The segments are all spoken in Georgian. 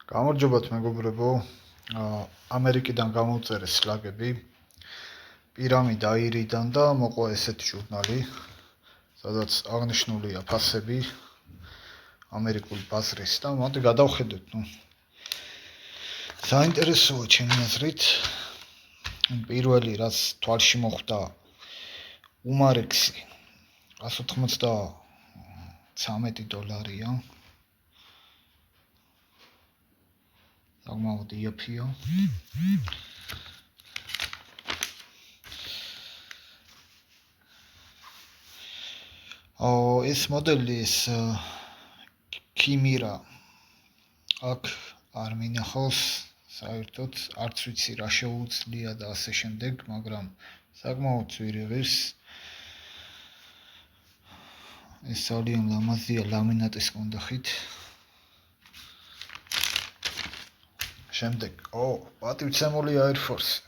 გამარჯობათ მეგობრებო, ამერიკიდან გამოვწერე სლაგები, პირამიდა აირიდან და მოყვა ესეთი ჟურნალი, სადაც აღნიშნულია ფასები ამერიკული ბაზრის და მოდი გადავხედოთ, საინტერესოა ჩემი აზრით. პირველი რაც თვალში მოხვდა უმარექსი $193. საკმაოდ იაფია. ეს მოდელი ეს Kimira აქ არ მინახავს, საერთოდ არც ვიცი რა შეუძლია და ასე შემდეგ, მაგრამ საკმაოდ ძვირი ღირს. ეს ძალიან ლამაზია ლამინატის კონდახით. შემდეგ, პატივცემული Air Force.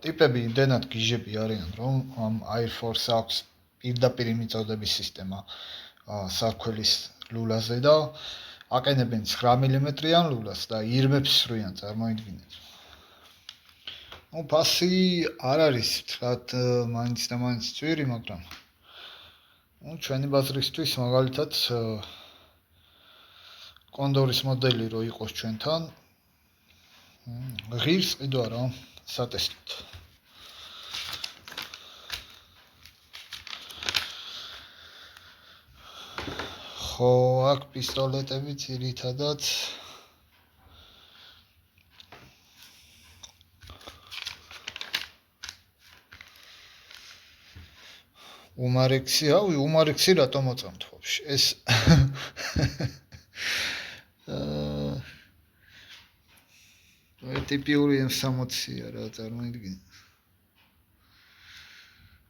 ტიპები იმდენად გიჟები არიან, რომ ამ Air Force აქვს პირდაპირ მიწოდების სისტემა სარქველის ლულაზე და აყენებენ 9 მმ-იან ლულას და ირმებს სრუიან, წარმოიდგინეთ. ფასი არ არის ვთქვათ მაინც და მაინც ძვირი, მაგრამ ჩვენი ბაზრისთვის მაგალითად კონდორის მოდელი რო იყოს ჩვენთან, ღირს ყიდვა რა, სატესტოდ. ხო, აქ პისტოლეტები ძირითადად უმარექსი რატომ მოწამთ ვაფშე? ეს ტიპიური M60-ია რა, წარმოიდგინე.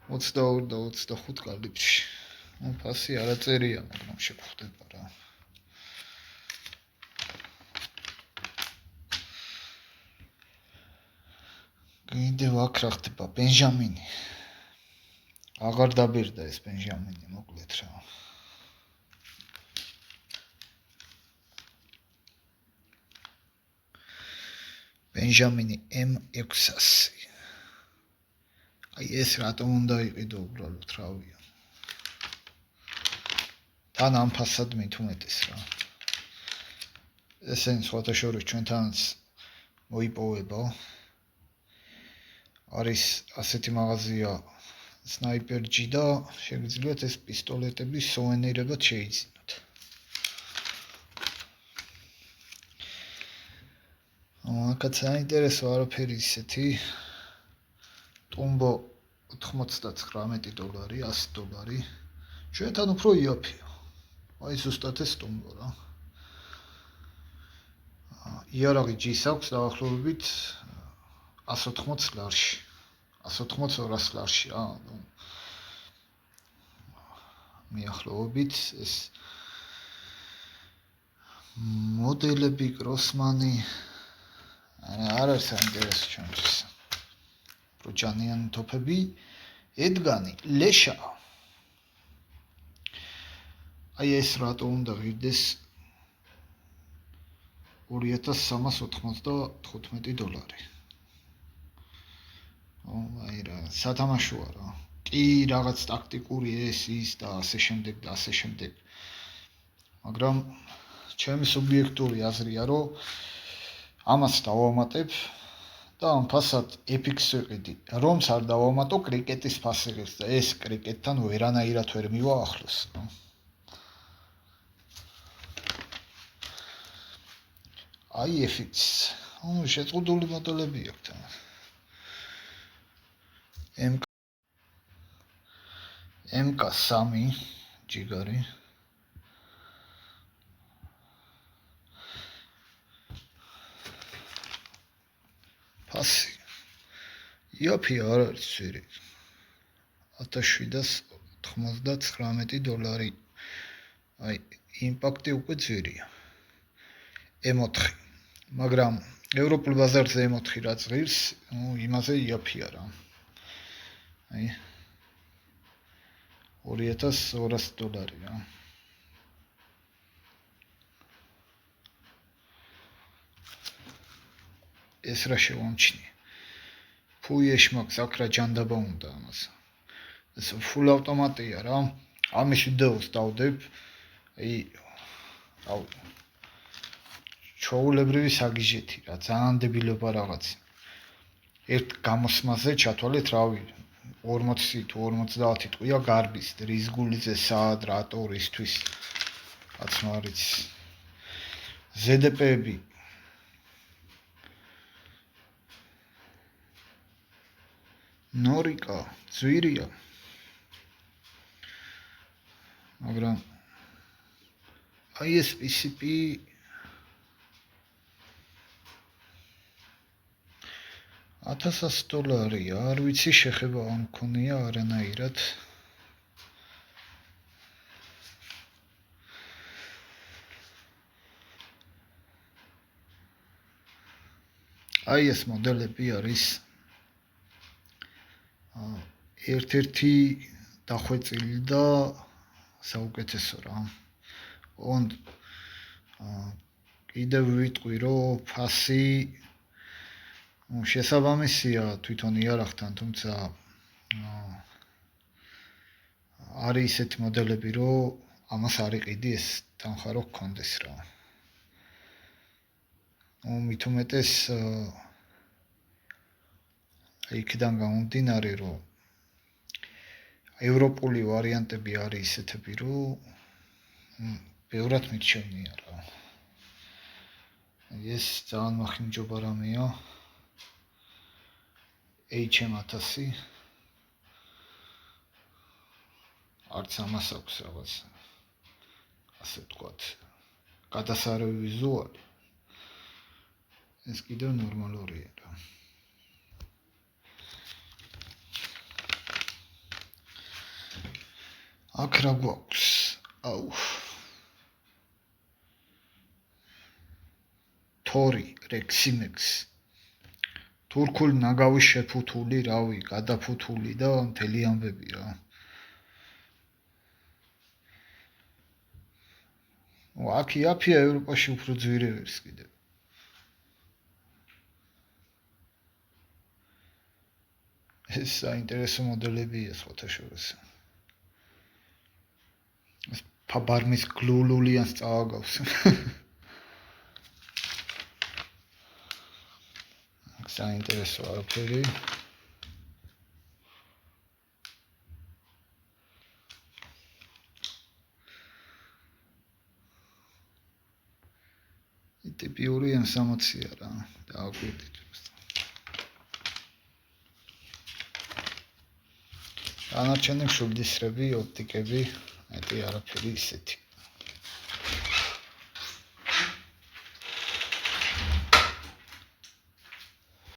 22 და 25 კალიბრში. ფასი არაწერია, მაგრამ შეგხვდება რა. კიდევ აქ რა ხდება, ბენჟამინი. აღარ დაბირდა ეს ბენჟამინი, მოკლედ რა. ბენჟამინი M600. ეს რატომ უნდა იყიდო უბრალოდ რავია. თან ამ ფასად მით უმეტეს რა. ესენი სხვათა შორის ჩვენთანაც მოიპოვება. არის ასეთი მაღაზია Sniper-G და შეგიძლიათ ეს პისტოლეტების სუვენირებად შეიძინოთ. აქაც საინტერესო არაფერი ისეთი. ტუმბო $99, $100. ჩვენთან უფრო იაფია. აი ზუსტად ეს ტუმბო რა. იარაღი G-ს აქვს დაახლოებით 180 ლარში. 180-200 ლარში რა. მიახლოებით ეს მოდელები კროსმანი არ არის საინტერესო ჩვენთვის. პროჯანიანი თოფები, ედგანი, ლეშა. აი ეს რატო უნდა ღირდეს $2395. აი რა, სათამაშოა რა. კი რაღაც ტაქტიკური ის და ასე შემდეგ და ასე შემდეგ. მაგრამ ჩემი სუბიექტური აზრია, რომ ამას დავამატებ და ამ ფასად FX ვიყიდი. რომს არ დავამატო, კრიკეტის ფასი ღირს და ეს კრიკეტთან ვერანაირად ვერ მივა ახლოს. აი FX. შეწყვეტილი მოდელები აქვს თან. MK3 ჯიგარი. ფასი იაფია არ არის ძვირი. $1799. აი იმპაქტი უკვე ძვირია. M4. მაგრამ ევროპულ ბაზარზე M4 რაც ღირს, იმაზე იაფია რა. აი $2200 რა. ეს რა შევამჩნია. ფუიეშმაკს აქ რა ჯანდაბა უნდა ამას. ეს full ავტომატია რა. ამის ვიდეოს დავდებ. ჩაულებრივი საგიჟეთი რა, ძალიან დებილობა რაღაც. ერთ გამოსმაზე ჩათვალეთ, რავი, 40 თუ 50 ტყვია გარბის, რის გულიზე სად, რატო, რისთვის. რაც მარიც. ZDP-ები ნორიკა, ძვირია. მაგრამ აი ეს PCP $1000 არ ვიცი შეხება არ მქონია არანაირად. აი ეს მოდელები არის ერთ-ერთი დახვეწილი და საუკეთესო რა. კიდევ ვიტყვი, რომ ფასი შესაბამისია თვითონ იარაღთან, თუმცა არის ისეთი მოდელები, რომ ამას არ იყიდი ეს თანხა რო გქონდეს რა. მით უმეტეს იქიდან გამომდინარე, რომ ევროპული ვარიანტები არის ისეთები, რომ ბევრად მირჩევნია რა. ეს ძალიან მახინჯობა რამეა. HM1000 არც ამას აქვს რაღაც ასე ვთქვათ გადასარევი ვიზუალი. ეს კიდევ ნორმალურია რა. აქ რა გვაქვს? თორი, Reximex. თურქული ნაგავის შეფუთული, რავი, გადაფუთული და მთელი ამბები რა. აქ იაფია ევროპაში უფრო ძვირებებს კიდევ. ეს საინტერესო მოდელებია სხვათა შორის. ეს ფაბარმის გლულულიანს წავაგავს. საინტერესო არაფერი. ტიპიური M60-ია რა. დააკვირდით. ანარჩენი მშვილდისრები, ოპტიკები, მეტი არაფერი ისეთი.